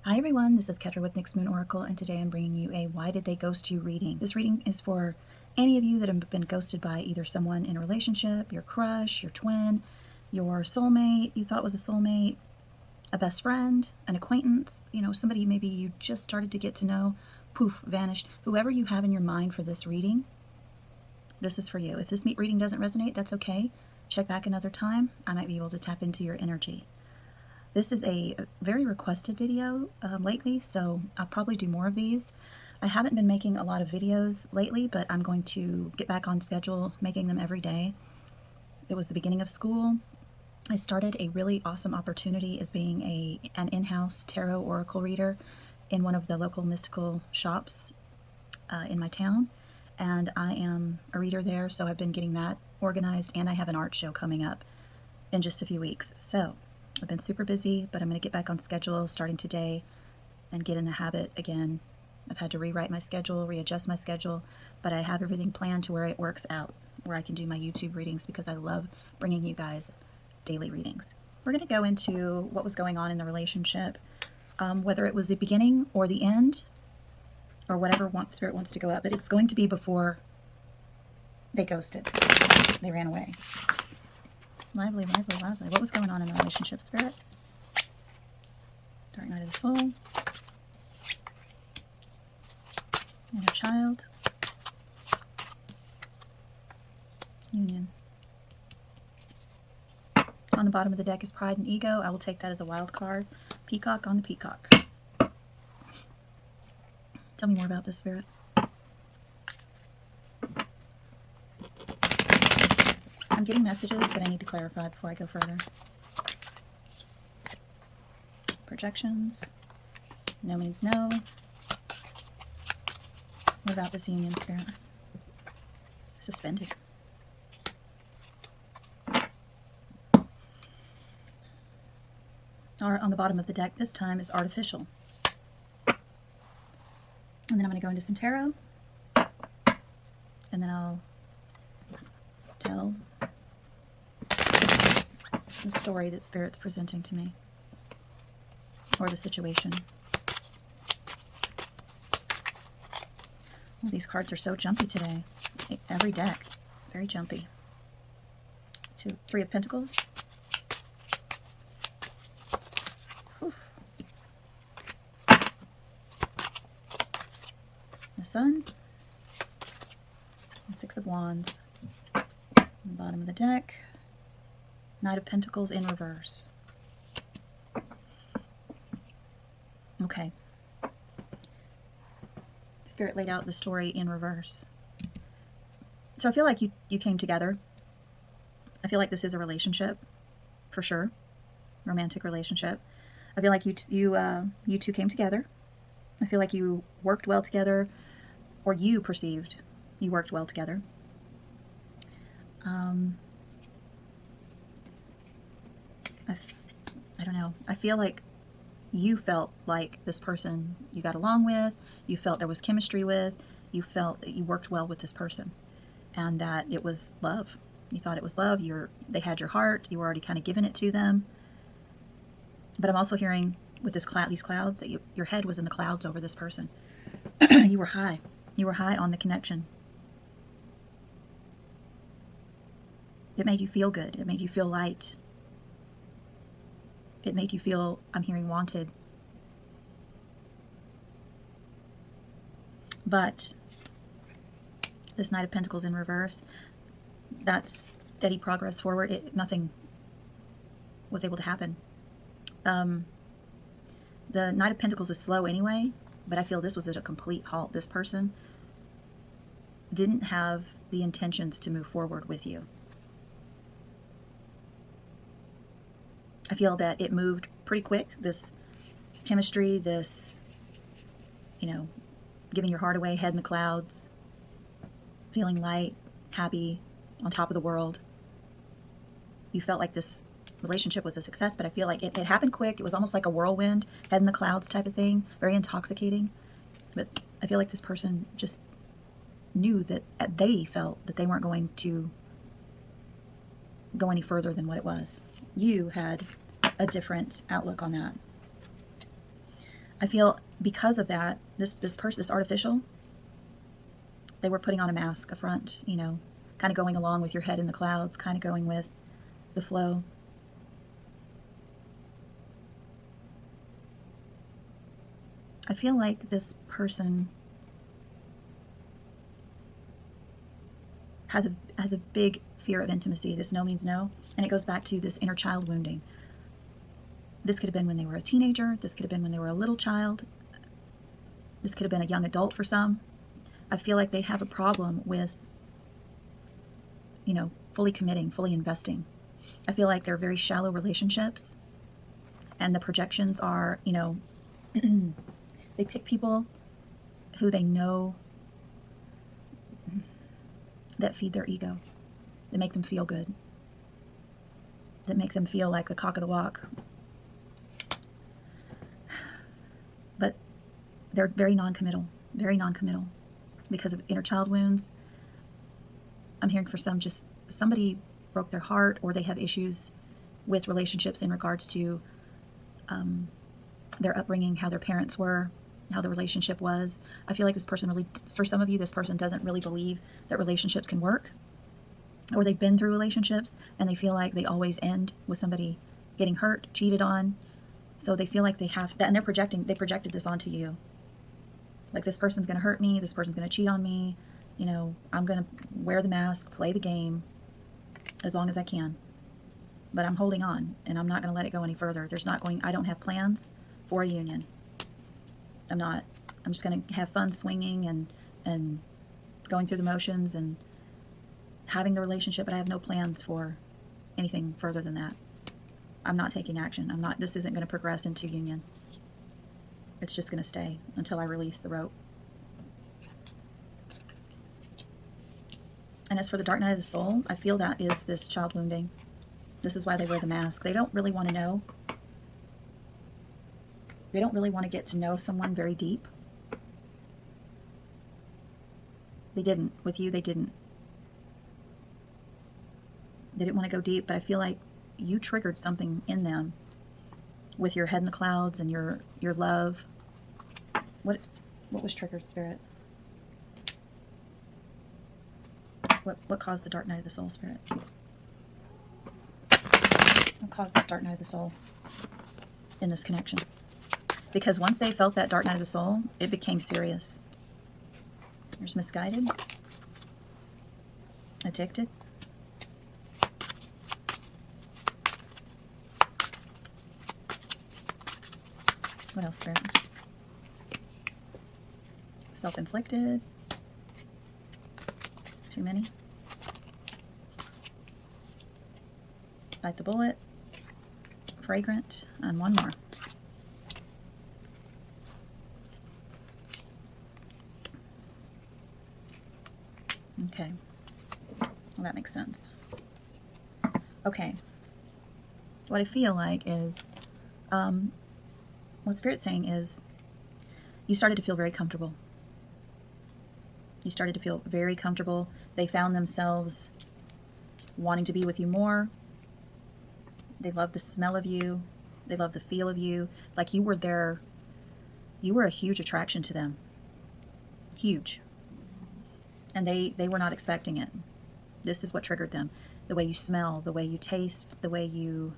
Hi everyone, this is Kedra with NyxMoonOracle, and today I'm bringing you a Why Did They Ghost You reading. This reading is for any of you that have been ghosted by either someone in a relationship, your crush, your twin, your soulmate you thought was a soulmate, a best friend, an acquaintance, somebody maybe you just started to get to know, poof, vanished. Whoever you have in your mind for this reading, this is for you. If this reading doesn't resonate, that's okay. Check back another time. I might be able to tap into your energy. This is a very requested video lately, so I'll probably do more of these. I haven't been making a lot of videos lately, but I'm going to get back on schedule, making them every day. It was the beginning of school. I started a really awesome opportunity as being an in-house tarot oracle reader in one of the local mystical shops in my town, and I am a reader there, so I've been getting that organized, and I have an art show coming up in just a few weeks. So I've been super busy, but I'm going to get back on schedule starting today and get in the habit again. I've had to rewrite my schedule, readjust my schedule, but I have everything planned to where it works out, where I can do my YouTube readings because I love bringing you guys daily readings. We're going to go into what was going on in the relationship, whether it was the beginning or the end, or whatever Spirit wants to go up, but it's going to be before they ghosted. They ran away. Lively, lively, lively. What was going on in the relationship, Spirit? Dark Night of the Soul. Inner Child. Union. On the bottom of the deck is Pride and Ego. I will take that as a wild card. Peacock on the Peacock. Tell me more about this, Spirit. I'm getting messages, but I need to clarify before I go further. Projections. No means no. What about this union, Spirit? Suspended. On the bottom of the deck this time is artificial. And then I'm going to go into some tarot. And then I'll tell the story that Spirit's presenting to me, or the situation. Oh, these cards are so jumpy today. Every deck, very jumpy. Three of Pentacles. Whew. The Sun. And Six of Wands. On the bottom of the deck, Knight of Pentacles in reverse. Okay. Spirit laid out the story in reverse. So I feel like you came together. I feel like this is a relationship, for sure. Romantic relationship. I feel like you two came together. I feel like you worked well together, or you perceived you worked well together. I don't know. I feel like you felt like this person you got along with, you felt there was chemistry with, you felt that you worked well with this person, and that it was love. You thought it was love. They had your heart. You were already kind of giving it to them. But I'm also hearing with these clouds that your head was in the clouds over this person. You were high. You were high on the connection. It made you feel good. It made you feel light. It made you feel, I'm hearing, wanted. But this Knight of Pentacles in reverse, that's steady progress forward. Nothing was able to happen. The Knight of Pentacles is slow anyway, but I feel this was at a complete halt. This person didn't have the intentions to move forward with you. I feel that it moved pretty quick, this chemistry, this, giving your heart away, head in the clouds, feeling light, happy, on top of the world. You felt like this relationship was a success, but I feel like it happened quick. It was almost like a whirlwind, head in the clouds type of thing, very intoxicating. But I feel like this person just knew that they felt that they weren't going to go any further than what it was. You had a different outlook on that. I feel because of that, this person, this artificial, they were putting on a mask, a front, you know, kind of going along with your head in the clouds, kind of going with the flow. I feel like this person has a big fear of intimacy. This no means no, and it goes back to this inner child wounding. This could have been when they were a teenager. This could have been when they were a little child. This could have been a young adult for some. I feel like they have a problem with, you know, fully committing, fully investing. I feel like they're very shallow relationships, and the projections are, you know, they pick people who they know that feed their ego, that make them feel good, that make them feel like the cock of the walk. But they're very non-committal because of inner child wounds. I'm hearing for some, just somebody broke their heart, or they have issues with relationships in regards to their upbringing, how their parents were, how the relationship was. I feel like this person really, for some of you, this person doesn't really believe that relationships can work, or they've been through relationships and they feel like they always end with somebody getting hurt, cheated on. So they feel like they have that, and they projected this onto you. Like, this person's going to hurt me, this person's going to cheat on me, you know, I'm going to wear the mask, play the game as long as I can. But I'm holding on, and I'm not going to let it go any further. I don't have plans for a union. I'm just going to have fun swinging and going through the motions and having the relationship, but I have no plans for anything further than that. I'm not taking action. This isn't going to progress into union. It's just going to stay until I release the rope. And as for the dark night of the soul, I feel that is this child wounding. This is why they wear the mask. They don't really want to know. They don't really want to get to know someone very deep. They didn't. With you, they didn't. They didn't want to go deep, but I feel like you triggered something in them with your head in the clouds and your love. What was triggered, Spirit? What caused the dark night of the soul, Spirit? What caused this dark night of the soul in this connection? Because once they felt that dark night of the soul, it became serious. There's misguided, addicted, what else, Spirit? Self-inflicted. Too many. Bite the bullet. Fragrant. And one more. Okay. Well, that makes sense. Okay. What I feel like is, what Spirit's saying is, you started to feel very comfortable. You started to feel very comfortable. They found themselves wanting to be with you more. They love the smell of you. They love the feel of you. Like, you were there. You were a huge attraction to them. Huge. And they were not expecting it. This is what triggered them. The way you smell, the way you taste, the way you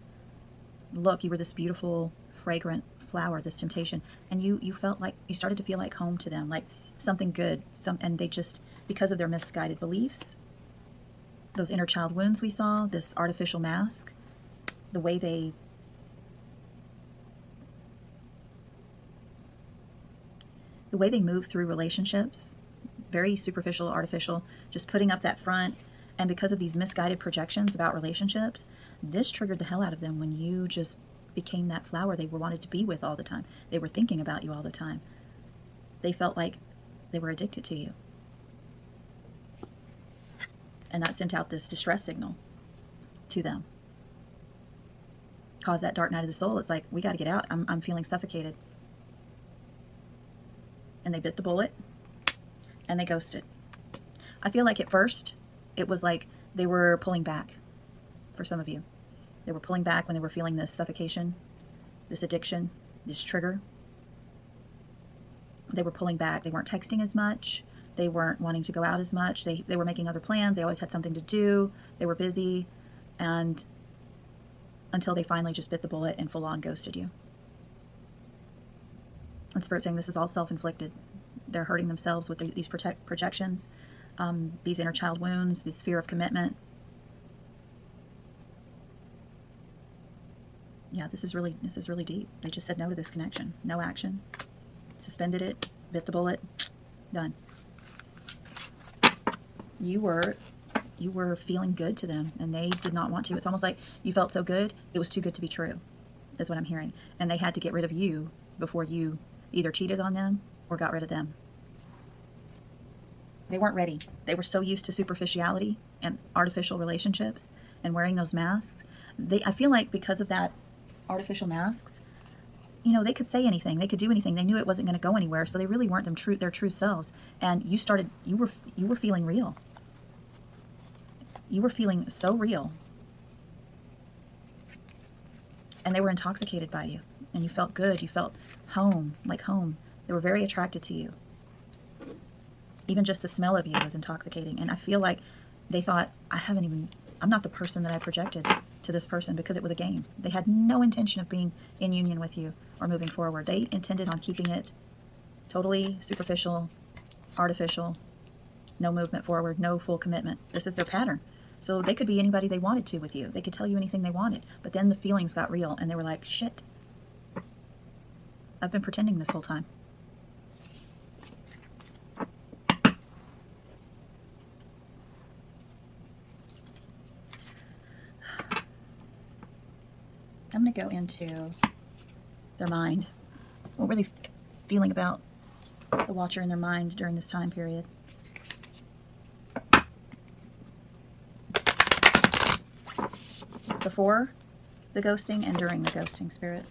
look. You were this beautiful, fragrant flower, this temptation. And you felt like, you started to feel like home to them, like something good. And they just, because of their misguided beliefs, those inner child wounds we saw, this artificial mask, the way they move through relationships, very superficial, artificial, just putting up that front. And because of these misguided projections about relationships, this triggered the hell out of them when you just became that flower they wanted to be with all the time. They were thinking about you all the time. They felt like they were addicted to you. And that sent out this distress signal to them. Caused that dark night of the soul. It's like, we got to get out. I'm feeling suffocated. And they bit the bullet. And they ghosted. I feel like at first, it was like they were pulling back for some of you. They were pulling back when they were feeling this suffocation, this addiction, this trigger. they were pulling back. They weren't texting as much. They weren't wanting to go out as much. They were making other plans. They always had something to do. They were busy. And until they finally just bit the bullet and full on ghosted you. And Spirit saying this is all self-inflicted. They're hurting themselves with these projections, these inner child wounds, this fear of commitment. Yeah, this is really deep. They just said no to this connection. No action. Suspended it, bit the bullet, done. You were feeling good to them, and they did not want to. It's almost like you felt so good, it was too good to be true, is what I'm hearing. And they had to get rid of you before you either cheated on them or got rid of them. They weren't ready. They were so used to superficiality and artificial relationships and wearing those masks. I feel like because of that artificial masks, you know, they could say anything, they could do anything. They knew it wasn't going to go anywhere, so they really weren't their true selves. And you were feeling real. You were feeling so real. And they were intoxicated by you. And you felt good. You felt home, like home. They were very attracted to you. Even just the smell of you was intoxicating. And I feel like they thought, I'm not the person that I projected to this person, because it was a game. They had no intention of being in union with you or moving forward. They intended on keeping it totally superficial, artificial, no movement forward, no full commitment. This is their pattern. So they could be anybody they wanted to with you. They could tell you anything they wanted. But then the feelings got real, and they were like, shit, I've been pretending this whole time. I'm going to go into their mind. What were they feeling about the Watcher in their mind during this time period? Before the ghosting and during the ghosting, Spirit.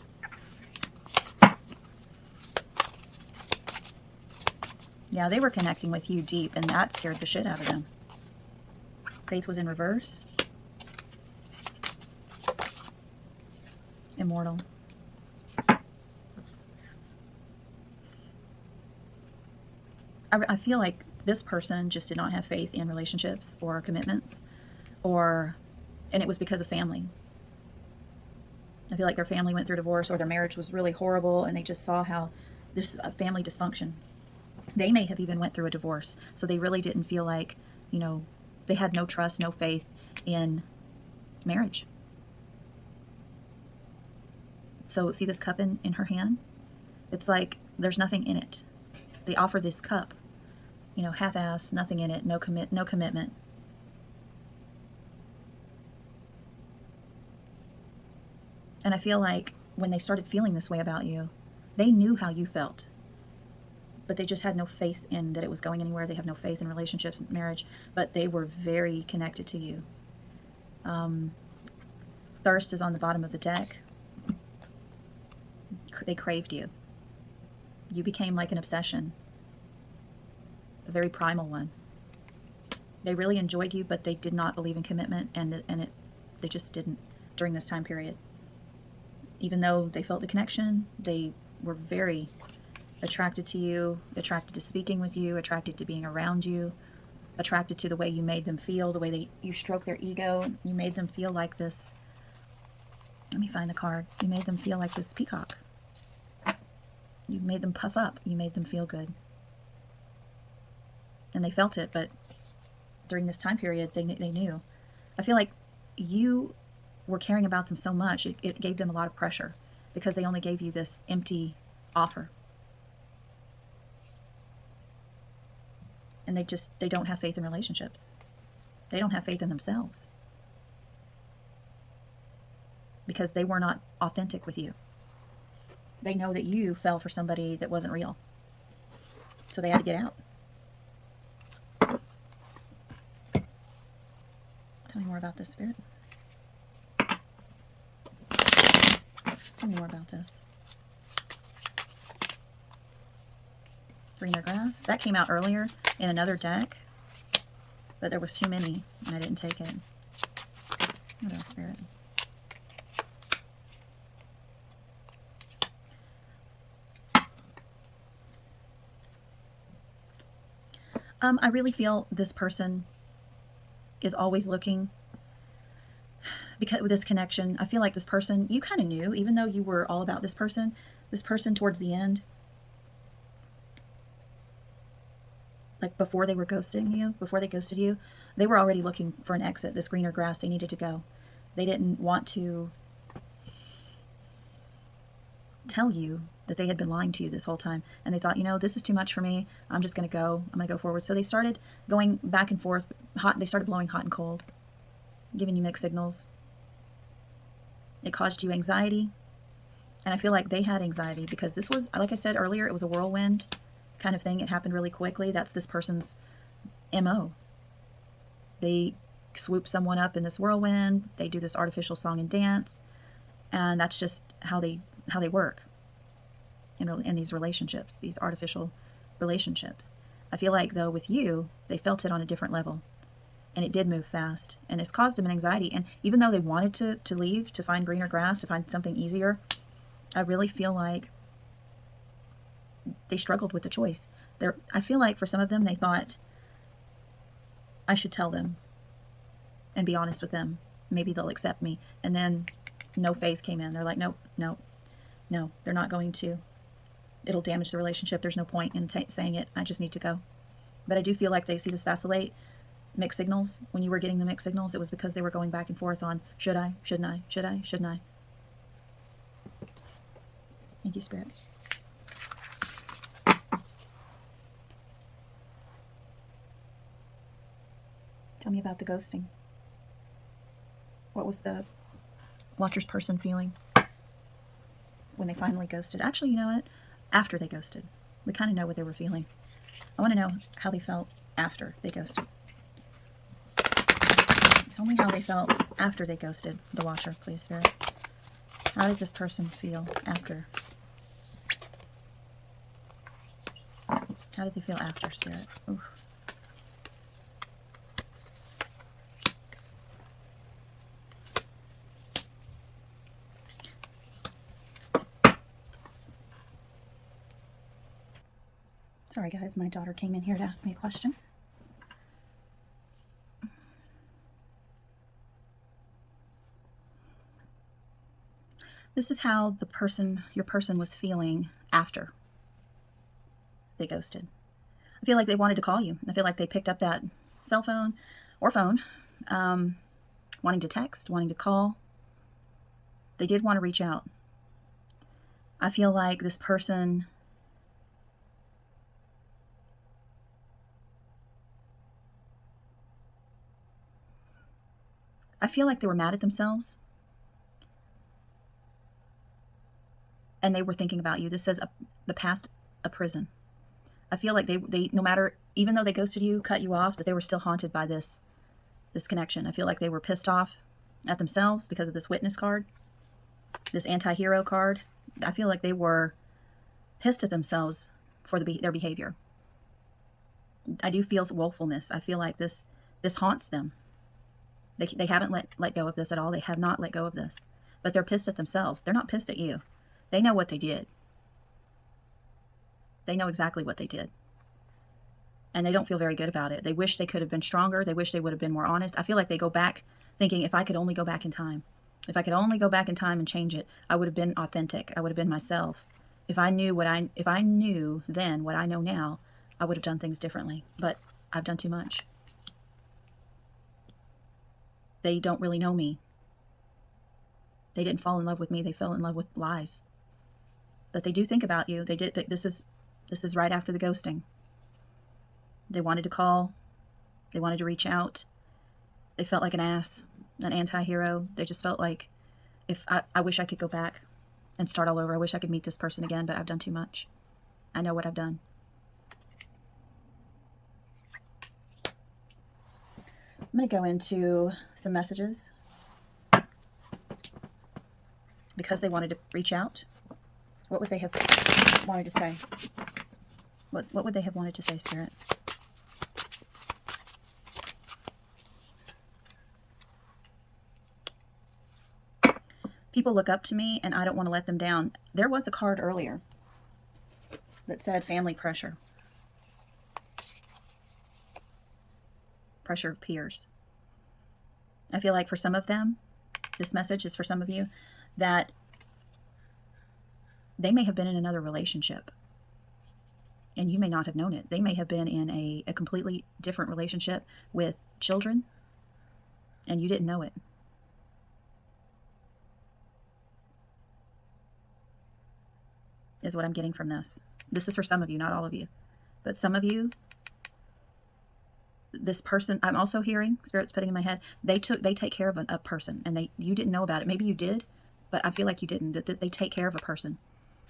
Yeah, they were connecting with you deep, and that scared the shit out of them. Faith was in reverse. Immortal. I feel like this person just did not have faith in relationships or commitments, and it was because of family. I feel like their family went through divorce, or their marriage was really horrible, and they just saw how there's a family dysfunction. They may have even went through a divorce, so they really didn't feel like, you know, they had no trust, no faith in marriage. So see this cup in her hand? It's like there's nothing in it. They offer this cup, you know, half-assed, nothing in it, no commitment. And I feel like when they started feeling this way about you, they knew how you felt, but they just had no faith in that it was going anywhere. They have no faith in relationships and marriage, but they were very connected to you. Thirst is on the bottom of the deck. They craved you. You became like an obsession, a very primal one. They really enjoyed you, but they did not believe in commitment, they just didn't during this time period. Even though they felt the connection, they were very attracted to you, attracted to speaking with you, attracted to being around you, attracted to the way you made them feel, the way you stroked their ego. You made them feel like this. Let me find the card. You made them feel like this peacock. You made them puff up. You made them feel good. And they felt it, but during this time period, they knew. I feel like you were caring about them so much, it gave them a lot of pressure, because they only gave you this empty offer. And they don't have faith in relationships. They don't have faith in themselves, because they were not authentic with you. They know that you fell for somebody that wasn't real. So they had to get out. Tell me more about this, Spirit. Tell me more about this. Greener grass. That came out earlier in another deck, but there was too many and I didn't take it. What else, Spirit? I really feel this person is always looking, because with this connection, I feel like this person, you kind of knew, even though you were all about this person towards the end, like before they were ghosting you, before they ghosted you, they were already looking for an exit, this greener grass. They needed to go. They didn't want to tell you that they had been lying to you this whole time. And they thought, you know, this is too much for me. I'm just going to go. I'm going to go forward. So they started going back and forth. They started blowing hot and cold, giving you mixed signals. It caused you anxiety. And I feel like they had anxiety because this was, like I said earlier, it was a whirlwind kind of thing. It happened really quickly. That's this person's MO. They swoop someone up in this whirlwind. They do this artificial song and dance. And that's just how they work in these relationships, these artificial relationships. I feel like, though, with you, they felt it on a different level. And it did move fast. And it's caused them an anxiety. And even though they wanted to leave, to find greener grass, to find something easier, I really feel like they struggled with the choice. I feel like for some of them, they thought, I should tell them and be honest with them. Maybe they'll accept me. And then no faith came in. They're like, nope, they're not going to. It'll damage the relationship. There's no point in saying it. I just need to go. But I do feel like they see this vacillate, mixed signals. When you were getting the mixed signals, it was because they were going back and forth on, should I, shouldn't I, should I, shouldn't I? Thank you, Spirit. Tell me about the ghosting. What was the Watcher's person feeling when they finally ghosted? Actually, you know what? After they ghosted. We kind of know what they were feeling. I want to know how they felt after they ghosted. Tell me how they felt after they ghosted the Watcher, please, Spirit. How did this person feel after? How did they feel after, Spirit? Oof. Sorry, guys, my daughter came in here to ask me a question. This is how your person was feeling after they ghosted. I feel like they wanted to call you. I feel like they picked up that cell phone or phone, wanting to text, wanting to call. They did want to reach out. I feel like this person they were mad at themselves. And they were thinking about you. This says the past, a prison. I feel like they no matter, even though they ghosted you, cut you off, that they were still haunted by this connection. I feel like they were pissed off at themselves because of this witness card, this anti-hero card. I feel like they were pissed at themselves for their behavior. I do feel woefulness. I feel like this haunts them. They haven't let go of this at all. They have not let go of this. But they're pissed at themselves. They're not pissed at you. They know what they did. They know exactly what they did. And they don't feel very good about it. They wish they could have been stronger. They wish they would have been more honest. I feel like they go back thinking, if I could only go back in time. If I could only go back in time and change it, I would have been authentic. I would have been myself. If I knew then what I know now, I would have done things differently. But I've done too much. They don't really know me. They didn't fall in love with me. They fell in love with lies. But they do think about you. They did. This is right after the ghosting. They wanted to call. They wanted to reach out. They felt like an ass, an anti-hero. They just felt like, I wish I could go back and start all over. I wish I could meet this person again, but I've done too much. I know what I've done. I'm going to go into some messages because they wanted to reach out. What would they have wanted to say? What would they have wanted to say, Spirit? People look up to me and I don't want to let them down. There was a card earlier that said family pressure. pressure of peers. I feel like for some of them, this message is for some of you, that they may have been in another relationship and you may not have known it. They may have been in a completely different relationship with children and you didn't know it. Is what I'm getting from this. This is for some of you, not all of you. But some of you, this person, I'm also hearing, Spirit's putting in my head, they take care of a person and you didn't know about it. Maybe you did, but I feel like you didn't. That they take care of a person.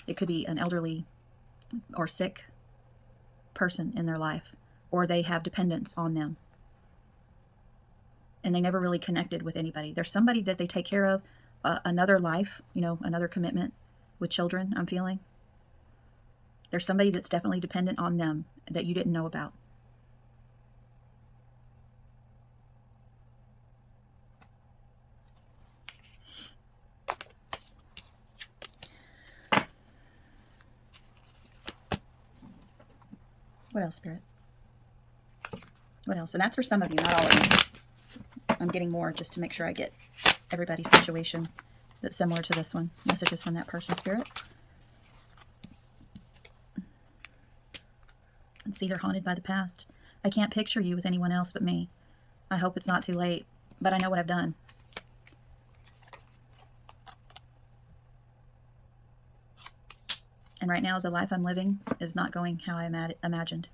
It could be an elderly or sick person in their life, or they have dependents on them. And they never really connected with anybody. There's somebody that they take care of, another life, another commitment with children, I'm feeling. There's somebody that's definitely dependent on them that you didn't know about. What else, Spirit? What else? And that's for some of you, not all of you. I'm getting more just to make sure I get everybody's situation that's similar to this one. Messages from that person, Spirit. And see, they're haunted by the past. I can't picture you with anyone else but me. I hope it's not too late, but I know what I've done. And right now, the life I'm living is not going how I imagined.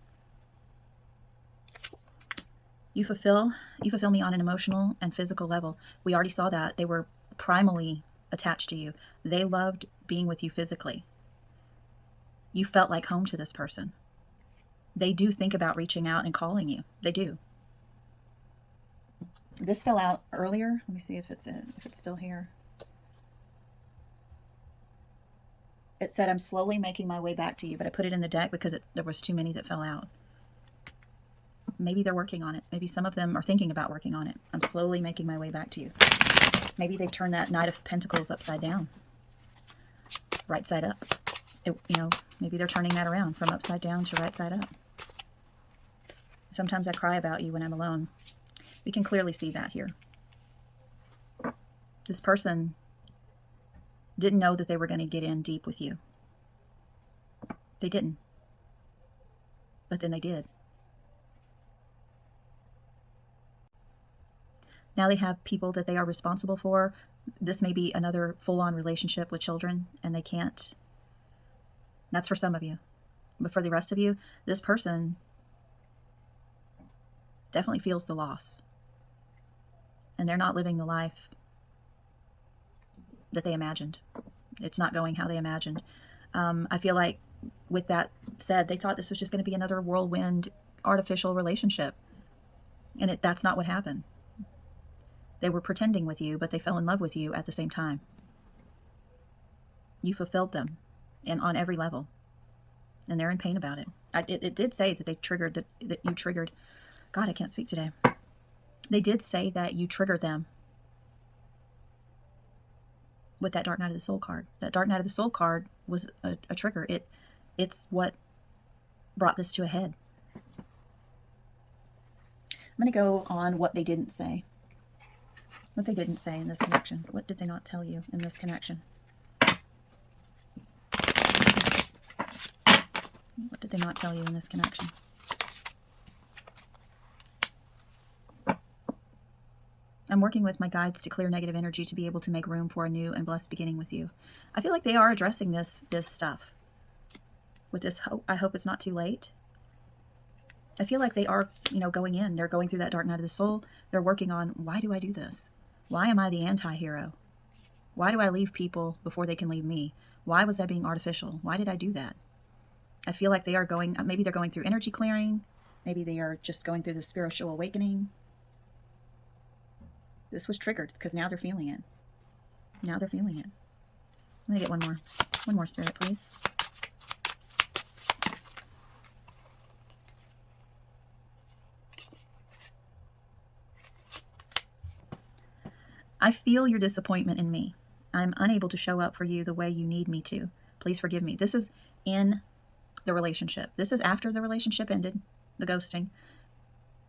You fulfill me on an emotional and physical level. We already saw that. They were primally attached to you. They loved being with you physically. You felt like home to this person. They do think about reaching out and calling you. They do. This fell out earlier. Let me see if it's still here. It said, I'm slowly making my way back to you, but I put it in the deck because there was too many that fell out. Maybe they're working on it. Maybe some of them are thinking about working on it. I'm slowly making my way back to you. Maybe they've turned that Knight of Pentacles upside down. Right side up. Maybe they're turning that around from upside down to right side up. Sometimes I cry about you when I'm alone. We can clearly see that here. This person didn't know that they were going to get in deep with you. They didn't. But then they did. Now they have people that they are responsible for. This may be another full-on relationship with children, and they can't. That's for some of you. But for the rest of you, this person definitely feels the loss. And they're not living the life that they imagined. It's not going how they imagined. I feel like with that said, they thought this was just going to be another whirlwind artificial relationship. And that's not what happened. They were pretending with you, but they fell in love with you at the same time. You fulfilled them, and on every level. And they're in pain about it. It did say that that you triggered. God, I can't speak today. They did say that you triggered them with that Dark Knight of the Soul card. That Dark Knight of the Soul card was a trigger. It's what brought this to a head. I'm going to go on what they didn't say. What they didn't say in this connection. What did they not tell you in this connection? What did they not tell you in this connection? I'm working with my guides to clear negative energy to be able to make room for a new and blessed beginning with you. I feel like they are addressing this stuff. With this hope, I hope it's not too late. I feel like they are, going in. They're going through that Dark Night of the Soul. They're working on, why do I do this? Why am I the anti-hero? Why do I leave people before they can leave me? Why was I being artificial? Why did I do that? I feel like they are maybe they're going through energy clearing. Maybe they are just going through the spiritual awakening. This was triggered because now they're feeling it. Now they're feeling it. I'm going to get one more. One more, Spirit, please. I feel your disappointment in me. I'm unable to show up for you the way you need me to. Please forgive me. This is in the relationship. This is after the relationship ended, the ghosting.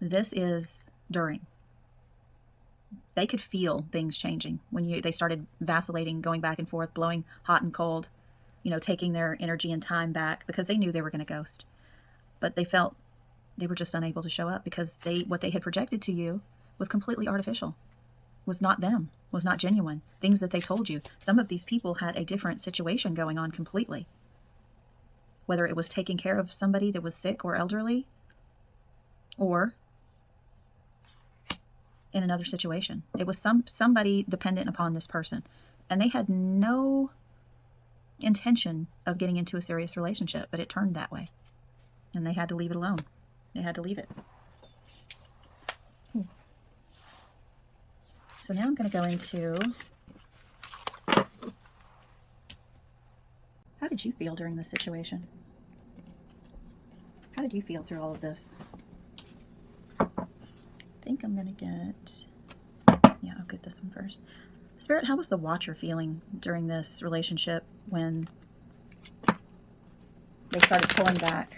This is during. They could feel things changing when they started vacillating, going back and forth, blowing hot and cold, taking their energy and time back, because they knew they were going to ghost. But they felt they were just unable to show up because what they had projected to you was completely artificial, was not them, was not genuine. Things that they told you. Some of these people had a different situation going on completely. Whether it was taking care of somebody that was sick or elderly, or in another situation. It was somebody dependent upon this person. And they had no intention of getting into a serious relationship, but it turned that way. And they had to leave it alone. They had to leave it. So now I'm going to go into, how did you feel during this situation? How did you feel through all of this? I think I'm going to get, I'll get this one first. Spirit, how was the Watcher feeling during this relationship when they started pulling back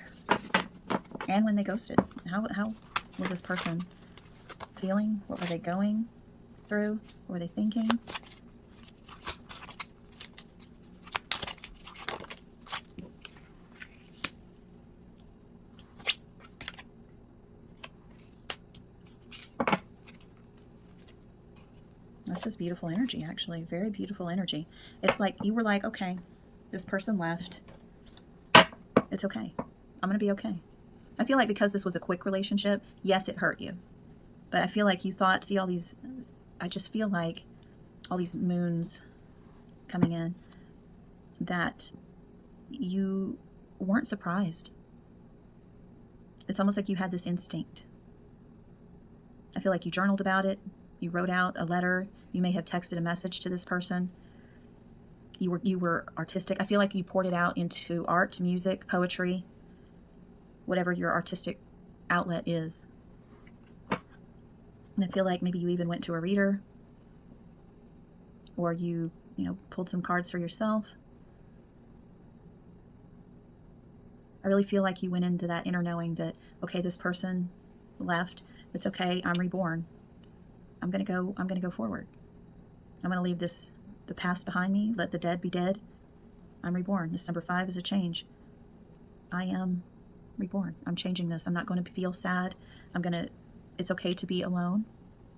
and when they ghosted? How was this person feeling? What were they going through? What were they thinking? This is beautiful energy, actually. Very beautiful energy. It's like you were like, okay, this person left. It's okay. I'm going to be okay. I feel like because this was a quick relationship, yes, it hurt you. But I feel like you thought, see all these, I just feel like all these moons coming in, that you weren't surprised. It's almost like you had this instinct. I feel like you journaled about it. You wrote out a letter. You may have texted a message to this person. You were artistic. I feel like you poured it out into art, music, poetry, whatever your artistic outlet is. And I feel like maybe you even went to a reader, or you pulled some cards for yourself. I really feel like you went into that inner knowing that, okay, this person left. It's okay. I'm reborn. I'm going to go forward. I'm going to leave the past behind me. Let the dead be dead. I'm reborn. This number 5 is a change. I am reborn. I'm changing this. I'm not going to feel sad. It's okay to be alone.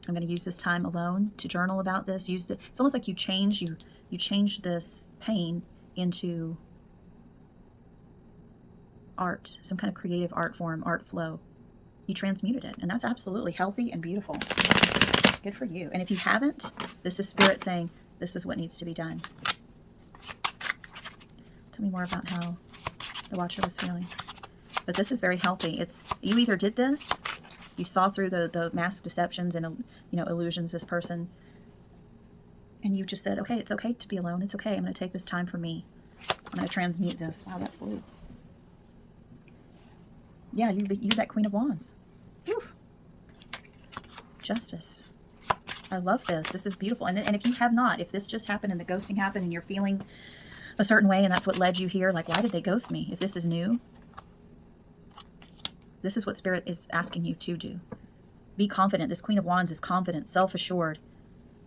I'm going to use this time alone to journal about this. It's almost like you change this pain into art, some kind of creative art form, art flow. You transmuted it, and that's absolutely healthy and beautiful. Good for you. And if you haven't, this is Spirit saying, this is what needs to be done. Tell me more about how the Watcher was feeling. But this is very healthy. You either did this, you saw through the mask deceptions and illusions this person, and you just said, okay, it's okay to be alone. It's okay. I'm going to take this time for me. I'm going to transmute this. Wow, that flew. Yeah, you're that Queen of Wands. Whew. Justice. I love this. This is beautiful. And if you have not, if this just happened and the ghosting happened and you're feeling a certain way and that's what led you here, like, why did they ghost me? If this is new, this is what Spirit is asking you to do. Be confident. This Queen of Wands is confident, self-assured.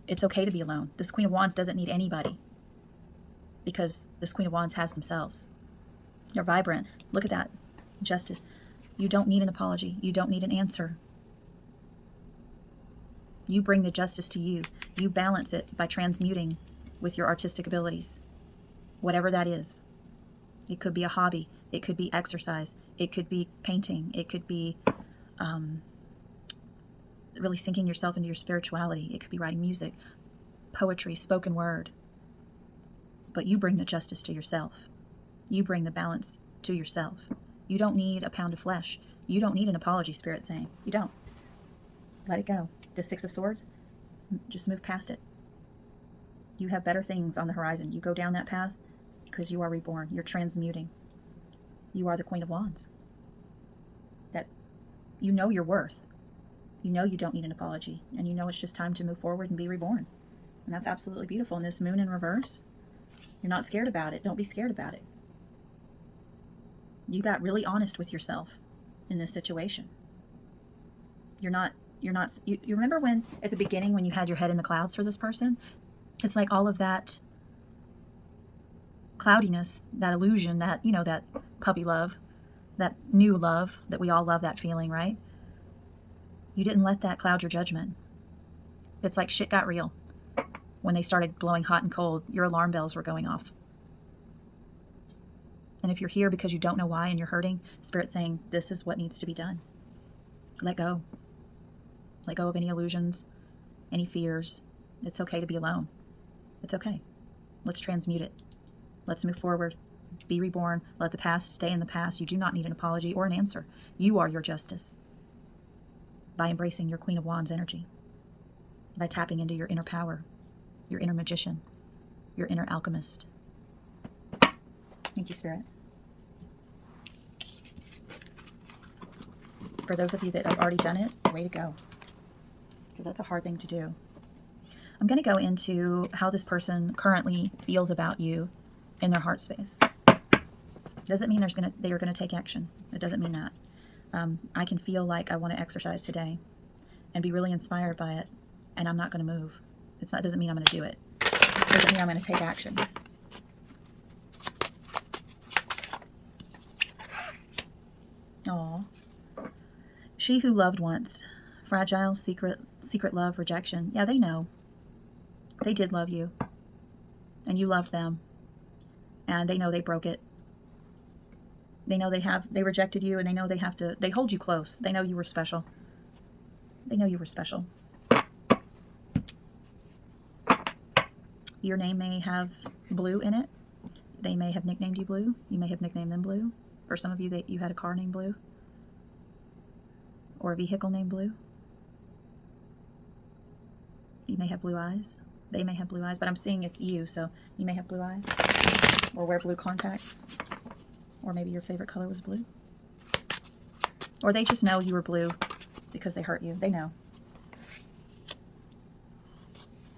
It's okay to be alone. This Queen of Wands doesn't need anybody because this Queen of Wands has themselves. They're vibrant. Look at that. Justice. You don't need an apology. You don't need an answer. You bring the justice to you. You balance it by transmuting with your artistic abilities. Whatever that is. It could be a hobby. It could be exercise. It could be painting. It could be really sinking yourself into your spirituality. It could be writing music, poetry, spoken word. But you bring the justice to yourself. You bring the balance to yourself. You don't need a pound of flesh. You don't need an apology, Spirit saying. You don't. Let it go. The 6 of Swords, just move past it. You have better things on the horizon. You go down that path because you are reborn. You're transmuting. You are the Queen of Wands. That you know your worth. You know you don't need an apology. And you know it's just time to move forward and be reborn. And that's absolutely beautiful. And this moon in reverse, you're not scared about it. Don't be scared about it. You got really honest with yourself in this situation. You're not you remember when at the beginning when you had your head in the clouds for this person? It's like all of that cloudiness, that illusion, that, you know, that puppy love, that new love that we all love, that feeling, right? You didn't let that cloud your judgment. It's like shit got real. When they started blowing hot and cold, your alarm bells were going off. And if you're here because you don't know why and you're hurting, Spirit's saying, this is what needs to be done. Let go. Let go of any illusions, any fears. It's okay to be alone. It's okay. Let's transmute it. Let's move forward. Be reborn. Let the past stay in the past. You do not need an apology or an answer. You are your justice. By embracing your Queen of Wands energy. By tapping into your inner power, your inner magician, your inner alchemist. Thank you, Spirit. For those of you that have already done it, way to go. Because that's a hard thing to do. I'm going to go into how this person currently feels about you in their heart space. Doesn't mean they are going to take action. It doesn't mean that. I can feel like I want to exercise today and be really inspired by it, and I'm not going to move. Doesn't mean I'm going to do it. Doesn't mean I'm going to take action. Aww. She who loved once. Fragile, secret love, rejection. Yeah, they know. They did love you. And you loved them. And they know they broke it. They know they rejected you, and they know they hold you close. They know you were special. They know you were special. Your name may have Blue in it. They may have nicknamed you Blue. You may have nicknamed them Blue. For some of you, you had a car named Blue. Or a vehicle named Blue. You may have blue eyes. They may have blue eyes, but I'm seeing it's you, so you may have blue eyes. Or wear blue contacts. Or maybe your favorite color was blue. Or they just know you were blue because they hurt you. They know.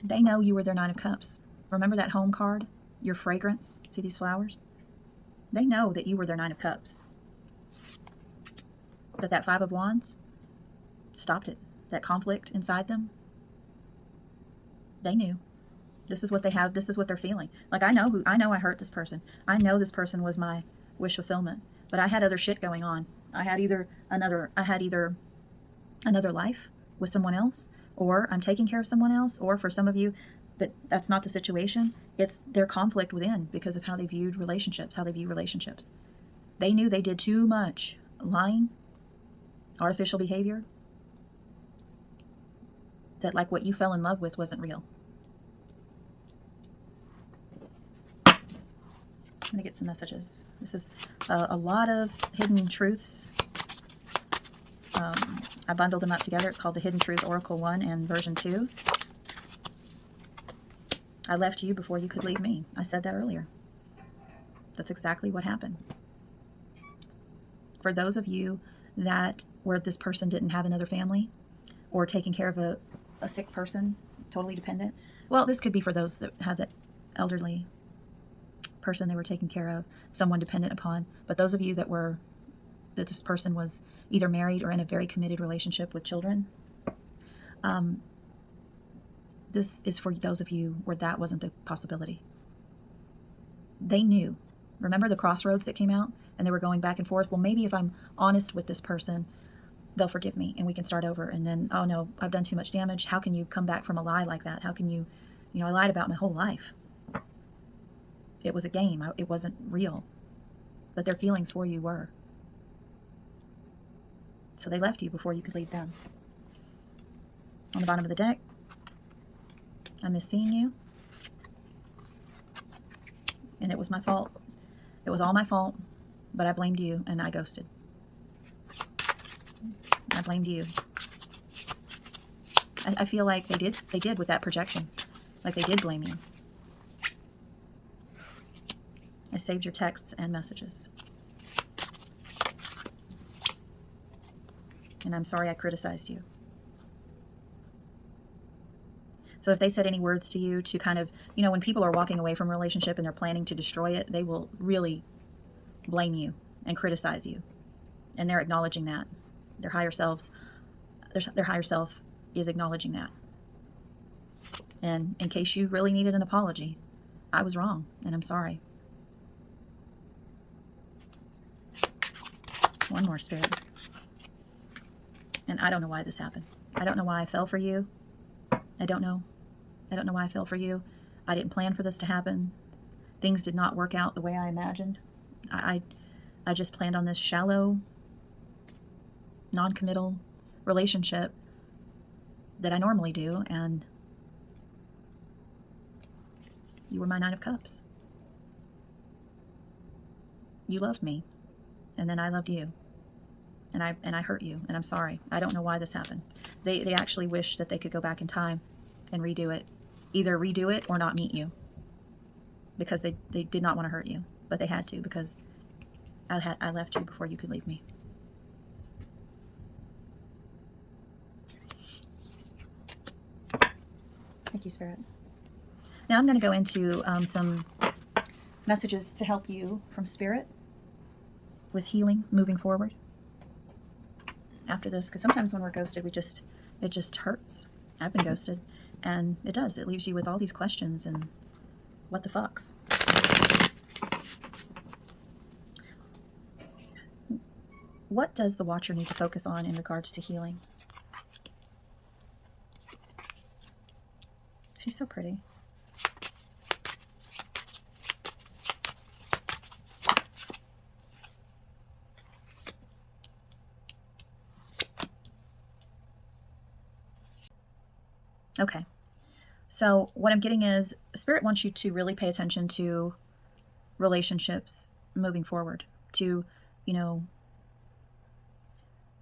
They know you were their Nine of Cups. Remember that home card? Your fragrance? See these flowers? They know that you were their Nine of Cups. But that Five of Wands stopped it. That conflict inside them. They knew. This is what they have. This is what they're feeling. Like, I know I hurt this person. I know this person was my wish fulfillment. But I had other shit going on. I had either another life with someone else, or I'm taking care of someone else, or for some of you, that's not the situation. It's their conflict within because of how they viewed relationships, how they view relationships. They knew they did too much lying, artificial behavior, that like what you fell in love with wasn't real. I'm going to get some messages. This is a lot of hidden truths. I bundled them up together. It's called the Hidden Truth Oracle 1 and version 2. I left you before you could leave me. I said that earlier. That's exactly what happened. For those of you that where this person didn't have another family or taking care of a sick person, totally dependent. Well, this could be for those that had that elderly person they were taking care of, someone dependent upon. But those of you that this person was either married or in a very committed relationship with children, this is for those of you where that wasn't the possibility. They knew. Remember the crossroads that came out and they were going back and forth? Well, maybe if I'm honest with this person, they'll forgive me and we can start over. And then, oh no, I've done too much damage. How can you come back from a lie like that? How can you I lied about my whole life. It was a game. It wasn't real. But their feelings for you were. So they left you before you could leave them. On the bottom of the deck, I miss seeing you. And it was my fault. It was all my fault, but I blamed you and I ghosted. I blamed you. I feel like they did with that projection. Like they did blame you. I saved your texts and messages. And I'm sorry I criticized you. So if they said any words to you to kind of, when people are walking away from a relationship and they're planning to destroy it, they will really blame you and criticize you. And they're acknowledging that. Their higher selves, their higher self is acknowledging that. And in case you really needed an apology, I was wrong, and I'm sorry. One more, Spirit. And I don't know why this happened. I don't know why I fell for you. I don't know. I don't know why I fell for you. I didn't plan for this to happen. Things did not work out the way I imagined. I just planned on this shallow, non-committal relationship that I normally do, and you were my Nine of Cups. You loved me, and then I loved you, and I hurt you, and I'm sorry. I don't know why this happened. They actually wish that they could go back in time and redo it. Either redo it or not meet you, because they did not want to hurt you, but they had to, because I left you before you could leave me. Thank you, Spirit. Now I'm going to go into some messages to help you from Spirit with healing moving forward after this, because sometimes when we're ghosted, it just hurts. I've been ghosted, and it does. It leaves you with all these questions and what the fucks. What does the Watcher need to focus on in regards to healing? She's so pretty. Okay. So what I'm getting is Spirit wants you to really pay attention to relationships moving forward, to,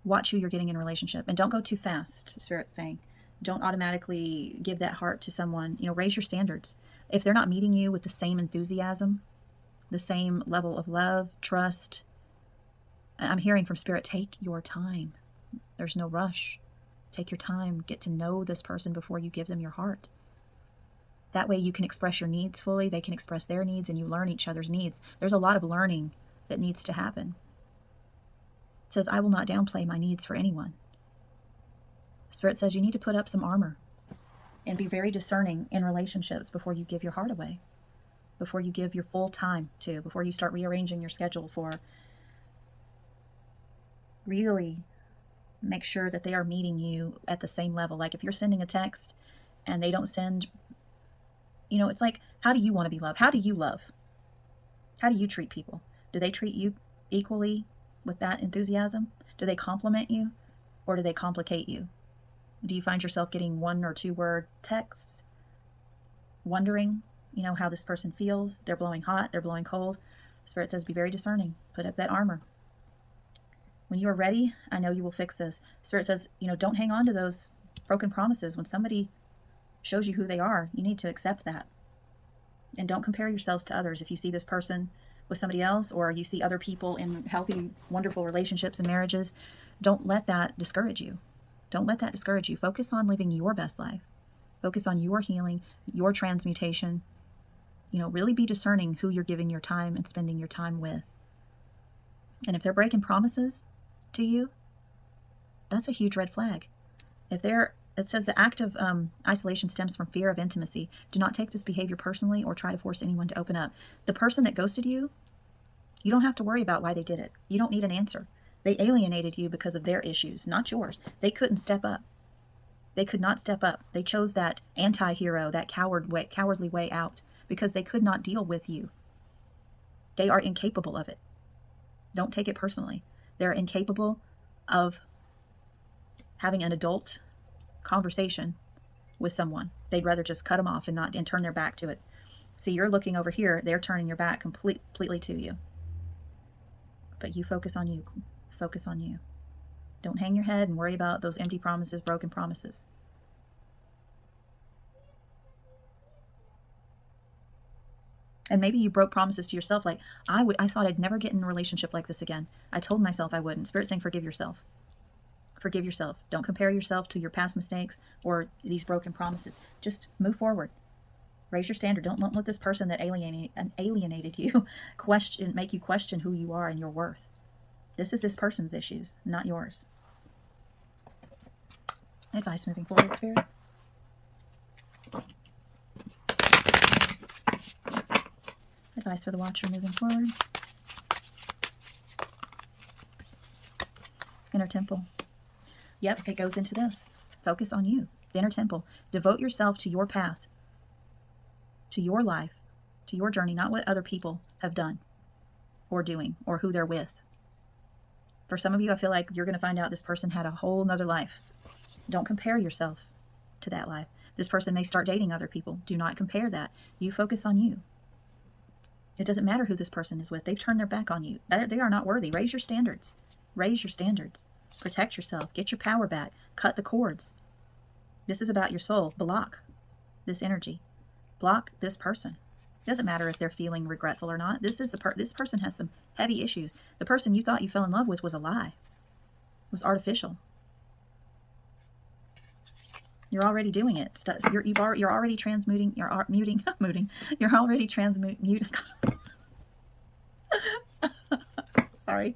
watch who you're getting in a relationship, and don't go too fast. Spirit's saying, don't automatically give that heart to someone. Raise your standards. If they're not meeting you with the same enthusiasm, the same level of love, trust, I'm hearing from Spirit, take your time. There's no rush. Take your time. Get to know this person before you give them your heart. That way you can express your needs fully. They can express their needs, and you learn each other's needs. There's a lot of learning that needs to happen. It says, I will not downplay my needs for anyone. Spirit says you need to put up some armor and be very discerning in relationships before you give your heart away, before you give your full time to, before you start rearranging your schedule for. Really make sure that they are meeting you at the same level. Like if you're sending a text and they don't send, it's like, how do you want to be loved? How do you love? How do you treat people? Do they treat you equally with that enthusiasm? Do they compliment you, or do they complicate you? Do you find yourself getting 1 or 2 word texts, wondering, how this person feels? They're blowing hot, they're blowing cold. Spirit says, be very discerning. Put up that armor. When you are ready, I know you will fix this. Spirit says, don't hang on to those broken promises. When somebody shows you who they are, you need to accept that. And don't compare yourselves to others. If you see this person with somebody else, or you see other people in healthy, wonderful relationships and marriages, don't let that discourage you. Don't let that discourage you. Focus on living your best life. Focus on your healing, your transmutation. Really be discerning who you're giving your time and spending your time with. And if they're breaking promises to you, that's a huge red flag. It says the act of isolation stems from fear of intimacy. Do not take this behavior personally or try to force anyone to open up. The person that ghosted you, you don't have to worry about why they did it. You don't need an answer. They alienated you because of their issues, not yours. They couldn't step up. They could not step up. They chose that anti-hero, that cowardly way out, because they could not deal with you. They are incapable of it. Don't take it personally. They're incapable of having an adult conversation with someone. They'd rather just cut them off and turn their back to it. See, you're looking over here. They're turning your back completely to you. But you focus on you. Focus on you. Don't hang your head and worry about those empty promises, broken promises. And maybe you broke promises to yourself, like, I thought I'd never get in a relationship like this again. I told myself I wouldn't. Spirit's saying, forgive yourself. Forgive yourself. Don't compare yourself to your past mistakes or these broken promises. Just move forward. Raise your standard. Don't let this person that alienated you make you question who you are and your worth. This is this person's issues, not yours. Advice moving forward, Spirit. Advice for the Watcher moving forward. Inner Temple. Yep, it goes into this. Focus on you. The Inner Temple. Devote yourself to your path, to your life, to your journey, not what other people have done or doing or who they're with. For some of you, I feel like you're going to find out this person had a whole nother life. Don't compare yourself to that life. This person may start dating other people. Do not compare that. You focus on you. It doesn't matter who this person is with. They've turned their back on you. They are not worthy. Raise your standards. Raise your standards. Protect yourself. Get your power back. Cut the cords. This is about your soul. Block this energy. Block this person. It doesn't matter if they're feeling regretful or not. This person has some heavy issues. The person you thought you fell in love with was a lie. It was artificial. You're already doing it. You're already transmuting. You're muting. You're already transmuting. Sorry.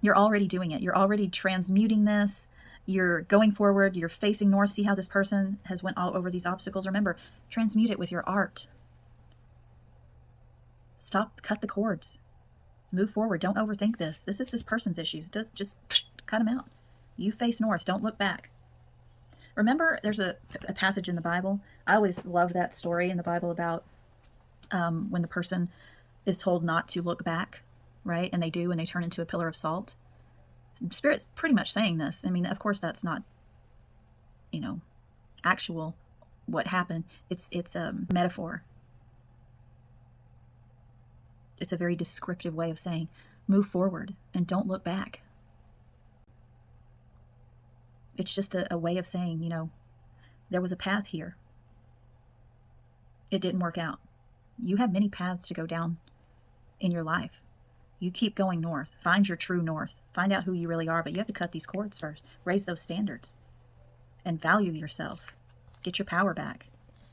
You're already doing it. You're already transmuting this. You're going forward. You're facing north. See how this person has went all over these obstacles. Remember, transmute it with your art. Stop. Cut the cords. Move forward. Don't overthink this. This is this person's issues. Just cut them out. You face north. Don't look back. Remember, there's a passage in the Bible. I always love that story in the Bible about when the person is told not to look back, right? And they do, and they turn into a pillar of salt. Spirit's pretty much saying this. I mean, of course, that's not, actual what happened. It's a metaphor. It's a very descriptive way of saying, move forward and don't look back. It's just a way of saying, there was a path here. It didn't work out. You have many paths to go down in your life. You keep going north. Find your true north. Find out who you really are, but you have to cut these cords first. Raise those standards and value yourself. Get your power back.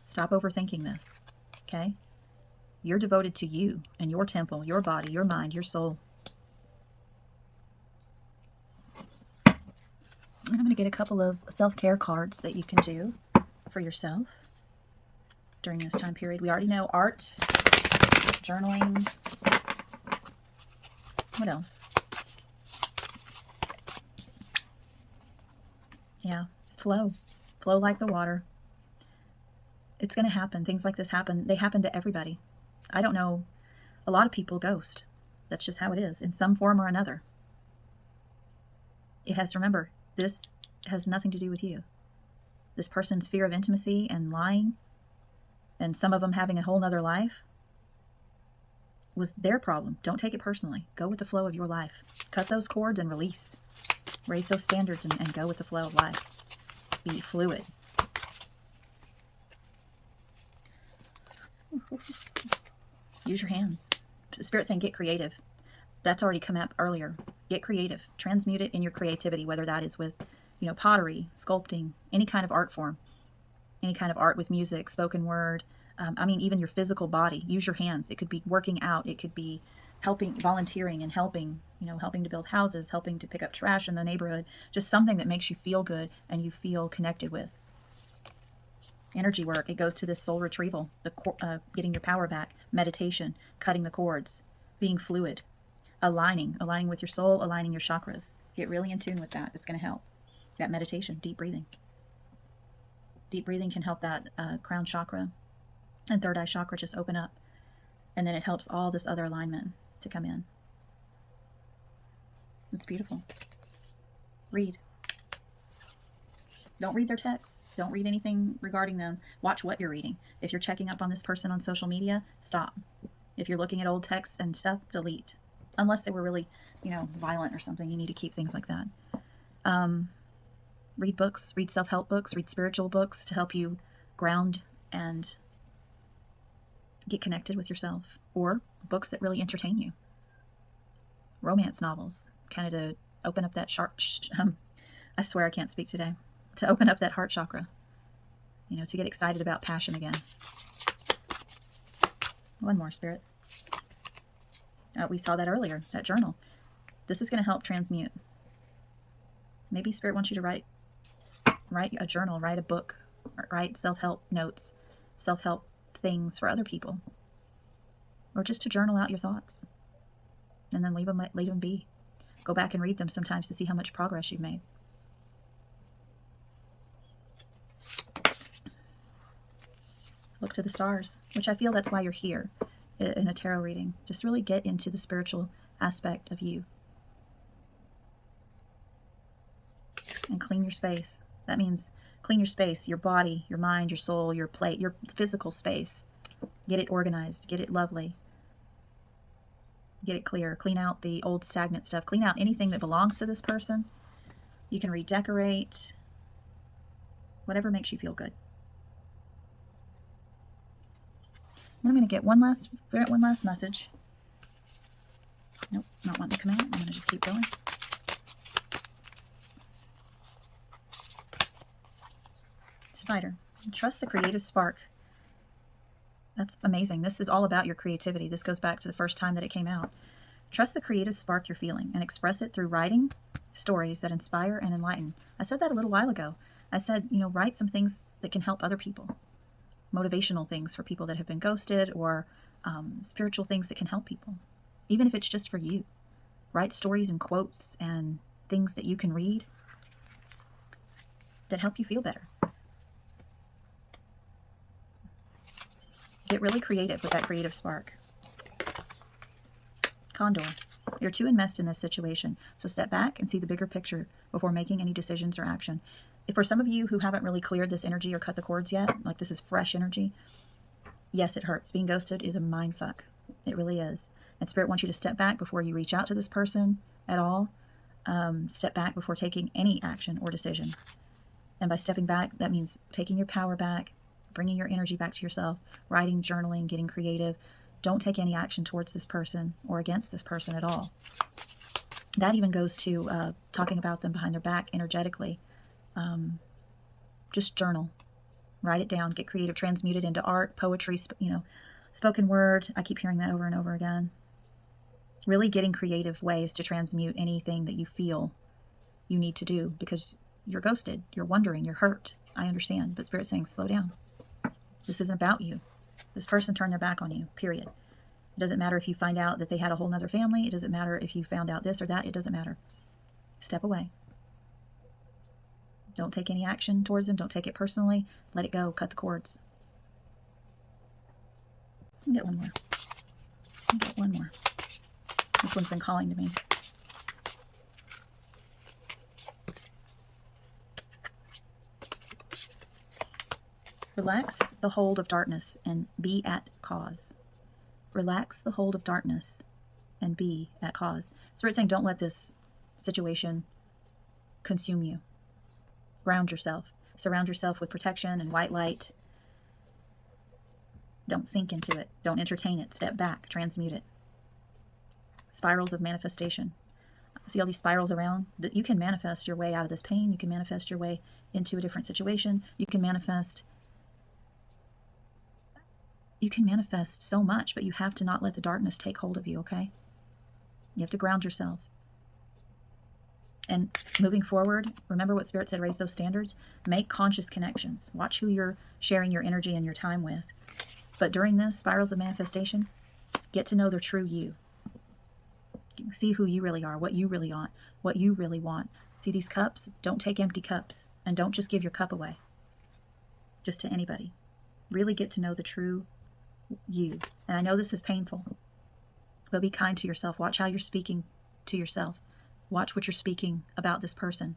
Stop overthinking this, okay? You're devoted to you and your temple, your body, your mind, your soul. I'm going to get a couple of self-care cards that you can do for yourself during this time period. We already know art, journaling. What else? Yeah, flow. Flow like the water. It's going to happen. Things like this happen. They happen to everybody. I don't know. A lot of people ghost. That's just how it is, in some form or another. It has to remember, this has nothing to do with you. This person's fear of intimacy and lying, and some of them having a whole nother life, was their problem. Don't take it personally. Go with the flow of your life. Cut those cords and release. Raise those standards and go with the flow of life. Be fluid. Use your hands. Spirit's saying get creative. That's already come up earlier. Get creative. Transmute it in your creativity, whether that is with, pottery, sculpting, any kind of art form, any kind of art with music, spoken word. Even your physical body. Use your hands. It could be working out. It could be helping, volunteering and helping, helping to build houses, helping to pick up trash in the neighborhood. Just something that makes you feel good and you feel connected with. Energy work. It goes to this soul retrieval, getting your power back, meditation, cutting the cords, being fluid, aligning with your soul, aligning your chakras. Get really in tune with that. It's going to help. That meditation, deep breathing. Deep breathing can help that crown chakra and third eye chakra just open up. And then it helps all this other alignment to come in. It's beautiful. Read. Don't read their texts. Don't read anything regarding them. Watch what you're reading. If you're checking up on this person on social media, stop. If you're looking at old texts and stuff, delete. Unless they were really, violent or something. You need to keep things like that. Read books. Read self-help books. Read spiritual books to help you ground and get connected with yourself. Or books that really entertain you. Romance novels. Kind of to open up that I swear I can't speak today. To open up that heart chakra. To get excited about passion again. One more, Spirit. We saw that earlier, that journal. This is going to help transmute. Maybe Spirit wants you to write Write a journal, write a book, write self-help notes, self-help things for other people, or just to journal out your thoughts and then leave them be. Go back and read them sometimes to see how much progress you've made. Look to the stars, which I feel that's why you're here in a tarot reading. Just really get into the spiritual aspect of you. And clean your space. That means clean your space, your body, your mind, your soul, your plate, your physical space. Get it organized, get it lovely. Get it clear. Clean out the old stagnant stuff. Clean out anything that belongs to this person. You can redecorate. Whatever makes you feel good. And I'm going to get one last message. Nope, not wanting to come out. I'm going to just keep going. Spider, trust the creative spark. That's amazing. This is all about your creativity. This goes back to the first time that it came out. Trust the creative spark you're feeling and express it through writing stories that inspire and enlighten. I said that a little while ago. I said, write some things that can help other people. Motivational things for people that have been ghosted, or spiritual things that can help people. Even if it's just for you. Write stories and quotes and things that you can read that help you feel better. Get really creative with that creative spark. Condor, you're too enmeshed in this situation, so step back and see the bigger picture before making any decisions or action. If for some of you who haven't really cleared this energy or cut the cords yet, like this is fresh energy, yes, it hurts. Being ghosted is a mind fuck. It really is. And Spirit wants you to step back before you reach out to this person at all. Step back before taking any action or decision. And by stepping back, that means taking your power back, bringing your energy back to yourself, writing, journaling, getting creative. Don't take any action towards this person or against this person at all. That even goes to talking about them behind their back energetically. Just journal, write it down, get creative, transmute it into art, poetry, spoken word. I keep hearing that over and over again. Really getting creative ways to transmute anything that you feel you need to do, because you're ghosted, you're wondering, you're hurt. I understand, but Spirit's saying, slow down. This isn't about you. This person turned their back on you, period. It doesn't matter if you find out that they had a whole nother family. It doesn't matter if you found out this or that. It doesn't matter. Step away. Don't take any action towards them. Don't take it personally. Let it go. Cut the cords. I'll get one more. I'll get one more. This one's been calling to me. Relax the hold of darkness and be at cause. Relax the hold of darkness and be at cause. Spirit's saying, don't let this situation consume you. Ground yourself. Surround yourself with protection and white light. Don't sink into it. Don't entertain it. Step back. Transmute it. Spirals of manifestation. See all these spirals around? That you can manifest your way out of this pain. You can manifest your way into a different situation. You can manifest so much, but you have to not let the darkness take hold of you, okay? You have to ground yourself. And moving forward, remember what Spirit said, raise those standards. Make conscious connections. Watch who you're sharing your energy and your time with. But during this spirals of manifestation, get to know the true you. See who you really are, what you really want. See these cups? Don't take empty cups. And don't just give your cup away. Just to anybody. Really get to know the true you. And I know this is painful, but be kind to yourself. Watch how you're speaking to yourself. Watch what you're speaking about this person.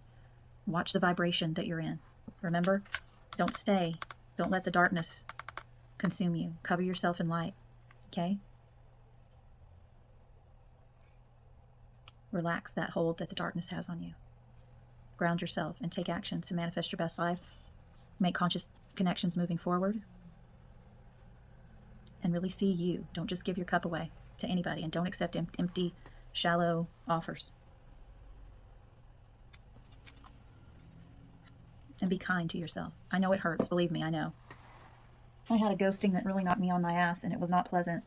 Watch the vibration that you're in. Remember, don't stay. Don't let the darkness consume you. Cover yourself in light. Okay? Relax that hold that the darkness has on you. Ground yourself and take action to manifest your best life. Make conscious connections moving forward. And really see you. Don't just give your cup away to anybody, and don't accept empty, shallow offers. And be kind to yourself. I know it hurts. Believe me, I know. I had a ghosting that really knocked me on my ass, and it was not pleasant.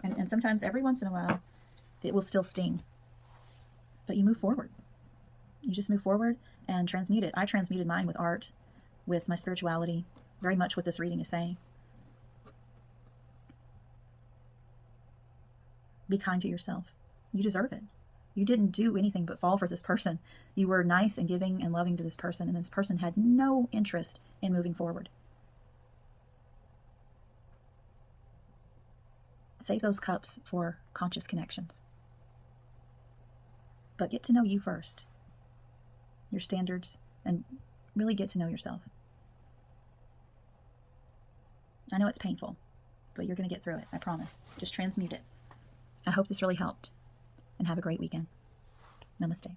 And sometimes, every once in a while, it will still sting. But you move forward. You just move forward and transmute it. I transmuted mine with art, with my spirituality, very much what this reading is saying. Be kind to yourself. You deserve it. You didn't do anything but fall for this person. You were nice and giving and loving to this person, and this person had no interest in moving forward. Save those cups for conscious connections. But get to know you first, your standards, and really get to know yourself. I know it's painful, but you're going to get through it. I promise. Just transmute it. I hope this really helped, and have a great weekend. Namaste.